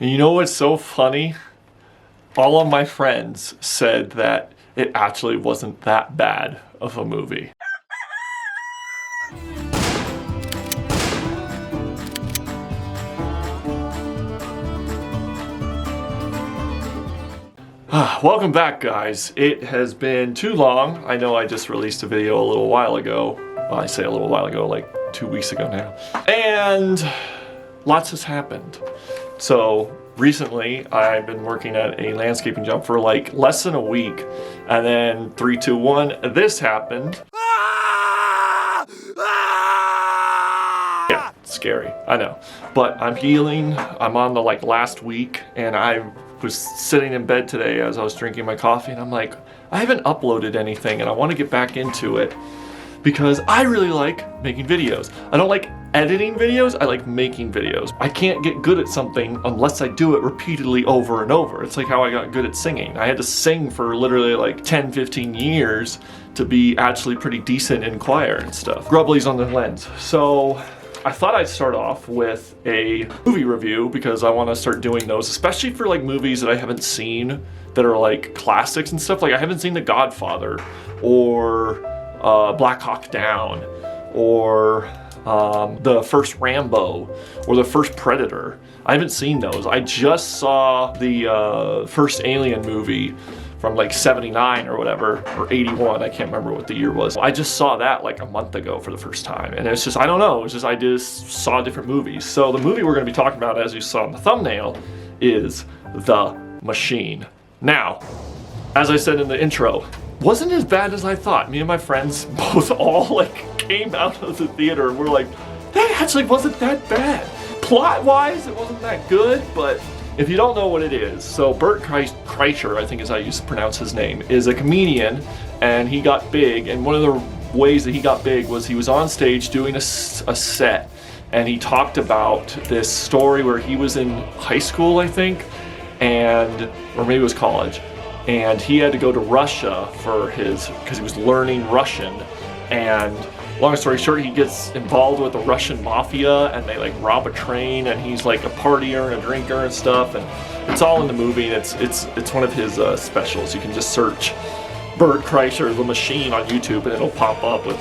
And you know what's so funny? All of my friends said that it actually wasn't that bad of a movie. Welcome back, guys. It has been too long. I know I just released a video a little while ago. Well, I say a little while ago, like 2 weeks ago now. And lots has happened. So recently, I've been working at a landscaping job for like less than a week. And then 3, 2, 1, this happened. Yeah, it's scary, I know. But I'm healing. I'm on the last week, and I was sitting in bed today as I was drinking my coffee, and I'm like, I haven't uploaded anything and I want to get back into it because I really like making videos. I don't like editing videos, I like making videos. I can't get good at something unless I do it repeatedly over and over. It's like how I got good at singing. I had to sing for literally like 10, 15 years to be actually pretty decent in choir and stuff. Grubblies on the lens. So I thought I'd start off with a movie review because I want to start doing those, especially for like movies that I haven't seen that are like classics and stuff. Like I haven't seen The Godfather or Black Hawk Down or the first Rambo or the first Predator. I haven't seen those. I just saw the first Alien movie from like 79 or whatever, or 81, I can't remember what the year was. I just saw that like a month ago for the first time. And it's just, I don't know, it's just I just saw different movies. So the movie we're gonna be talking about, as you saw in the thumbnail, is The Machine. Now, as I said in the intro, wasn't as bad as I thought. Me and my friends both all like came out of the theater and we're like, that actually wasn't that bad. Plot-wise, it wasn't that good, but if you don't know what it is, so Bert Kreischer, I think is how you pronounce his name, is a comedian, and he got big, and one of the ways that he got big was he was on stage doing a set, and he talked about this story where he was in high school, I think, or maybe it was college, and he had to go to Russia because he was learning Russian, and long story short, he gets involved with the Russian mafia and they like rob a train, and he's like a partier and a drinker and stuff, and it's all in the movie, and it's one of his specials. You can just search Bert Kreischer, The Machine on YouTube, and it'll pop up with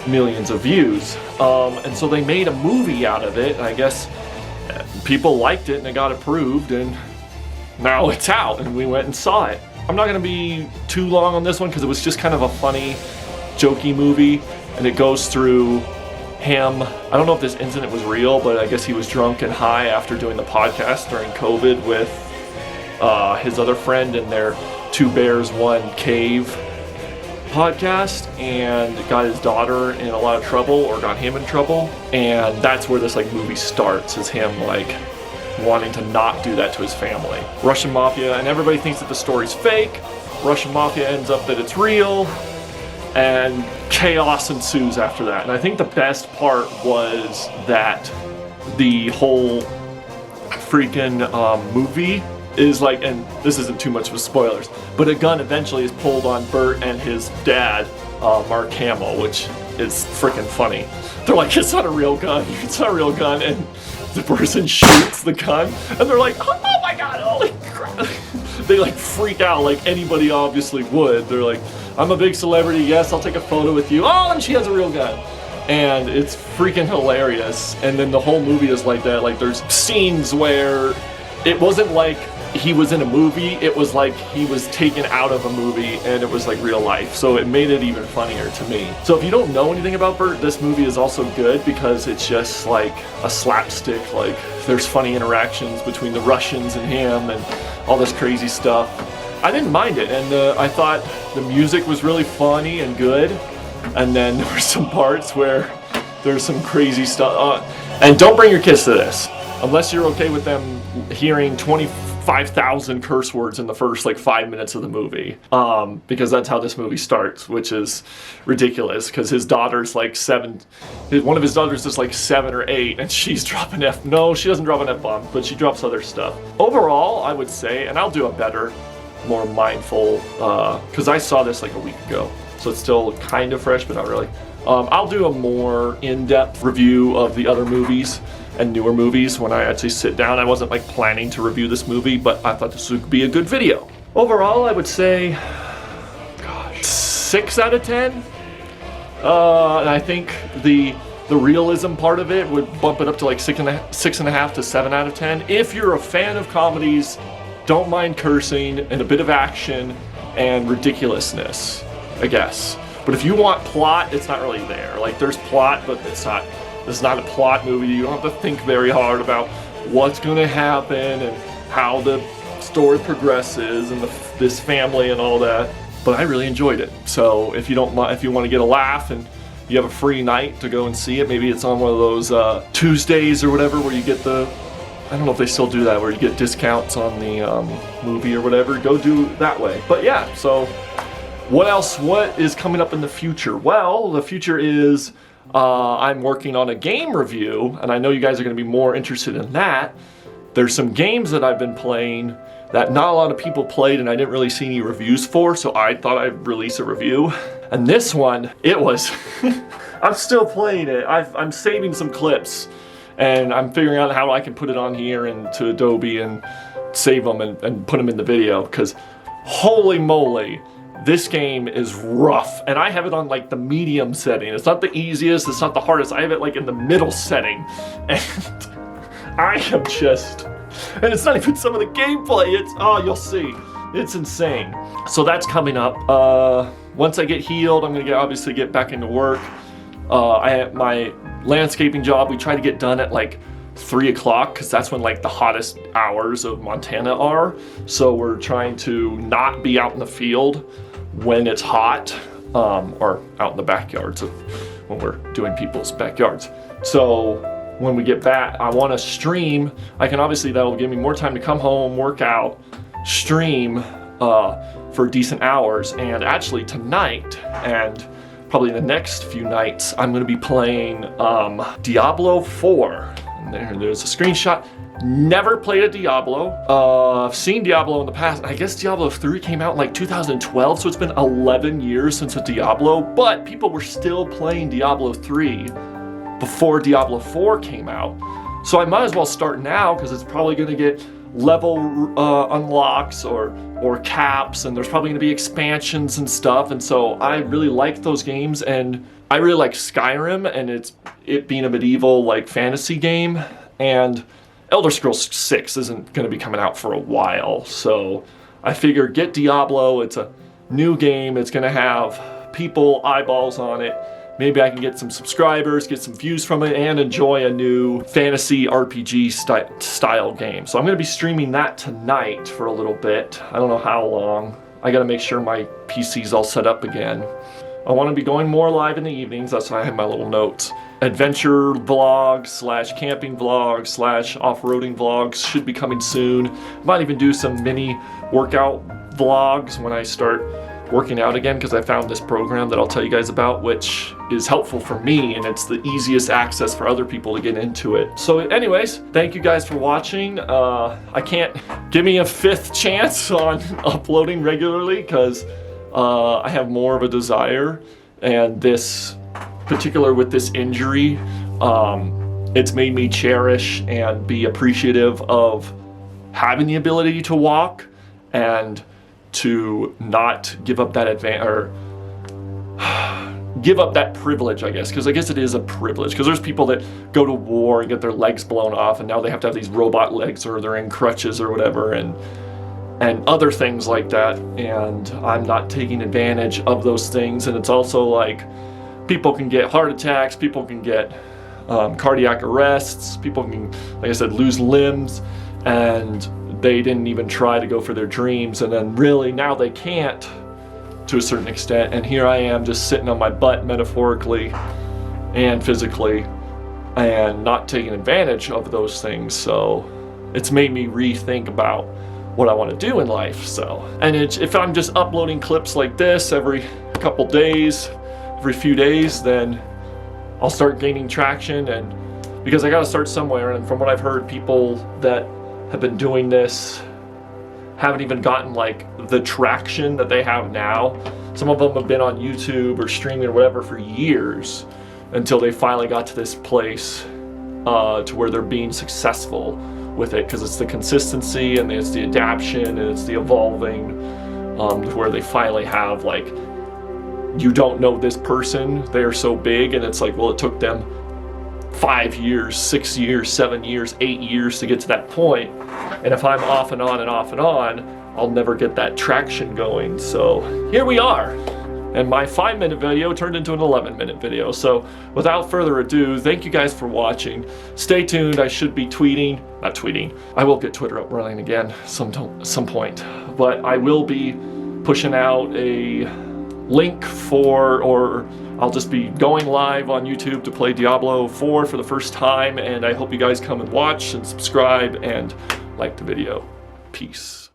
millions of views. And so they made a movie out of it, and I guess people liked it and it got approved, and now it's out, and we went and saw it. I'm not gonna be too long on this one because it was just kind of a funny, jokey movie. And it goes through him. I don't know if this incident was real, but I guess he was drunk and high after doing the podcast during COVID with his other friend in their Two Bears, One Cave podcast, and got his daughter in a lot of trouble, or got him in trouble. And that's where this like movie starts, is him like wanting to not do that to his family. Russian mafia, and everybody thinks that the story's fake. Russian mafia ends up that it's real. And chaos ensues after that. And I think the best part was that the whole freaking movie is like, and this isn't too much of a spoilers, but a gun eventually is pulled on Bert and his dad, Mark Hamill, which is freaking funny. They're like, it's not a real gun, it's not a real gun, and the person shoots the gun, and they're like, oh my god, holy crap. They like freak out like anybody obviously would. They're like, I'm a big celebrity, yes, I'll take a photo with you. Oh, and she has a real gun. And it's freaking hilarious. And then the whole movie is like that. Like there's scenes where it wasn't like he was in a movie, it was like he was taken out of a movie and it was like real life. So it made it even funnier to me. So if you don't know anything about Bert, this movie is also good because it's just like a slapstick, like there's funny interactions between the Russians and him and all this crazy stuff. I didn't mind it, and I thought the music was really funny and good, and then there were some parts where there's some crazy stuff. And don't bring your kids to this, unless you're okay with them hearing 25,000 curse words in the first like 5 minutes of the movie, because that's how this movie starts, which is ridiculous, because his daughter's like 7, one of his daughters is like 7 or 8, and she's dropping no, she doesn't drop an F-bomb, but she drops other stuff. Overall, I would say, and I'll do a better, more mindful, because I saw this like a week ago, so it's still kind of fresh, but not really. I'll do a more in-depth review of the other movies and newer movies when I actually sit down. I wasn't like planning to review this movie, but I thought this would be a good video. Overall, I would say, gosh, 6 out of 10. And I think the realism part of it would bump it up to like 6.5 to 7 out of 10. If you're a fan of comedies, don't mind cursing and a bit of action and ridiculousness, I guess. But if you want plot, it's not really there. Like, there's plot, but it's not a plot movie. You don't have to think very hard about what's going to happen and how the story progresses and this family and all that. But I really enjoyed it. So if you don't mind, if you want to get a laugh and you have a free night to go and see it, maybe it's on one of those Tuesdays or whatever where you get I don't know if they still do that, where you get discounts on the movie or whatever. Go do that way. But yeah, so what else? What is coming up in the future? Well, the future is I'm working on a game review, and I know you guys are going to be more interested in that. There's some games that I've been playing that not a lot of people played, and I didn't really see any reviews for, so I thought I'd release a review. And this one, it was, I'm still playing it. I'm saving some clips, and I'm figuring out how I can put it on here and to Adobe and save them and put them in the video, because holy moly, this game is rough. And I have it on like the medium setting. It's not the easiest, it's not the hardest. I have it like in the middle setting. And I am just, and it's not even some of the gameplay, it's, oh, you'll see. It's insane. So that's coming up. Once I get healed, I'm gonna obviously get back into work. I have my landscaping job, we try to get done at like 3 o'clock, because that's when like the hottest hours of Montana are. So we're trying to not be out in the field when it's hot, or out in the backyards when we're doing people's backyards. So when we get back, I want to stream. That'll give me more time to come home, work out, stream for decent hours. And actually tonight, and probably the next few nights, I'm going to be playing Diablo 4. And there's a screenshot. Never played a Diablo. I've seen Diablo in the past. I guess Diablo 3 came out in like 2012, so it's been 11 years since a Diablo, but people were still playing Diablo 3 before Diablo 4 came out. So I might as well start now, because it's probably going to get level unlocks or caps, and there's probably going to be expansions and stuff. And so I really like those games, and I really like Skyrim, and it being a medieval like fantasy game, and Elder Scrolls 6 isn't going to be coming out for a while. So I figure get Diablo. It's a new game. It's going to have people eyeballs on it. Maybe I can get some subscribers, get some views from it, and enjoy a new fantasy RPG style game. So I'm going to be streaming that tonight for a little bit. I don't know how long. I got to make sure my PC's all set up again. I want to be going more live in the evenings. That's why I have my little notes. Adventure vlogs / camping vlogs / off-roading vlogs should be coming soon. Might even do some mini workout vlogs when I start working out again, because I found this program that I'll tell you guys about, which is helpful for me, and it's the easiest access for other people to get into it. So anyways, thank you guys for watching. I can't give me a 5th chance on uploading regularly, because I have more of a desire, and this particular with this injury, it's made me cherish and be appreciative of having the ability to walk, and to not give up that give up that privilege, I guess, because I guess it is a privilege, because there's people that go to war and get their legs blown off, and now they have to have these robot legs, or they're in crutches or whatever, and other things like that, and I'm not taking advantage of those things. And it's also like, people can get heart attacks, people can get cardiac arrests, people can, like I said, lose limbs, and they didn't even try to go for their dreams, and then really now they can't to a certain extent, and here I am just sitting on my butt, metaphorically and physically, and not taking advantage of those things. So it's made me rethink about what I want to do in life. So, and if I'm just uploading clips like this every couple days, every few days, then I'll start gaining traction, and because I got to start somewhere. And from what I've heard, people that have been doing this haven't even gotten like the traction that they have now. Some of them have been on YouTube or streaming or whatever for years until they finally got to this place to where they're being successful with it, because it's the consistency and it's the adaptation and it's the evolving, to where they finally have, like, you don't know this person, they are so big, and it's like, well, it took them 5 years, 6 years, 7 years, 8 years to get to that point. And if I'm off and on and off and on, I'll never get that traction going. So here we are. And my 5-minute video turned into an 11-minute video. So without further ado, thank you guys for watching. Stay tuned. I should be not tweeting. I will get Twitter up running again some point. But I will be pushing out a link or I'll just be going live on YouTube to play Diablo 4 for the first time. And I hope you guys come and watch and subscribe and like the video. Peace.